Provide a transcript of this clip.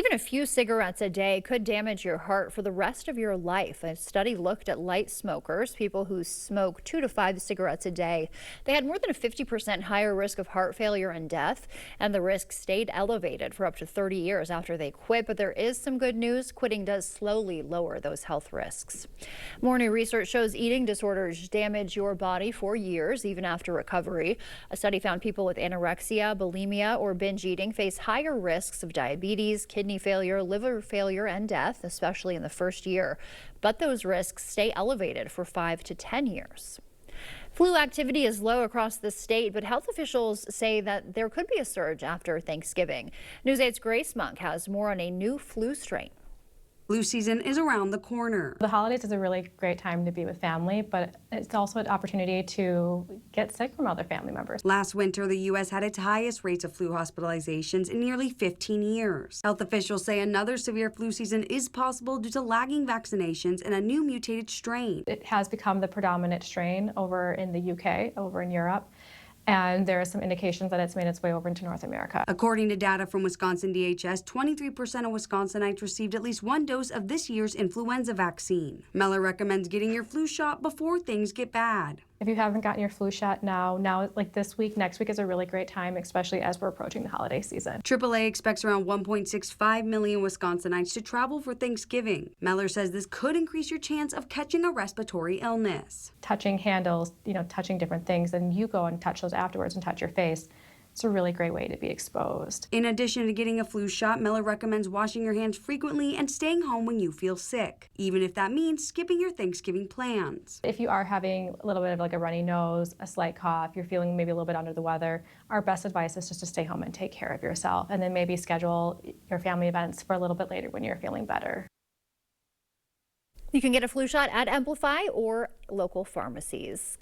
Even a few cigarettes a day could damage your heart for the rest of your life. A study looked at light smokers, people who smoke 2 to 5 cigarettes a day. They had more than a 50% higher risk of heart failure and death, and the risk stayed elevated for up to 30 years after they quit. But there is some good news. Quitting does slowly lower those health risks. More new research shows eating disorders damage your body for years, even after recovery. A study found people with anorexia, bulimia, or binge eating face higher risks of diabetes, kidney failure, liver failure, and death, especially in the first year. But those risks stay elevated for 5 to 10 years. Flu activity is low across the state, but health officials say that there could be a surge after Thanksgiving. News 8's Grace Monk has more on a new flu strain. Flu season is around the corner. The holidays is a really great time to be with family, but it's also an opportunity to get sick from other family members. Last winter, the U.S. had its highest rates of flu hospitalizations in nearly 15 years. Health officials say another severe flu season is possible due to lagging vaccinations and a new mutated strain. It has become the predominant strain over in the UK, over in Europe. And there are some indications that it's made its way over into North America. According to data from Wisconsin DHS, 23% of Wisconsinites received at least one dose of this year's influenza vaccine. Meller recommends getting your flu shot before things get bad. If you haven't gotten your flu shot now like this week, next week is a really great time, especially as we're approaching the holiday season. AAA expects around 1.65 million Wisconsinites to travel for Thanksgiving. Meller says this could increase your chance of catching a respiratory illness. Touching handles, touching different things, and you go and touch those afterwards and touch your face. It's a really great way to be exposed. In addition to getting a flu shot, Meller recommends washing your hands frequently and staying home when you feel sick, even if that means skipping your Thanksgiving plans. If you are having a little bit of like a runny nose, a slight cough, you're feeling maybe a little bit under the weather, our best advice is just to stay home and take care of yourself, and then maybe schedule your family events for a little bit later when you're feeling better. You can get a flu shot at Amplify or local pharmacies.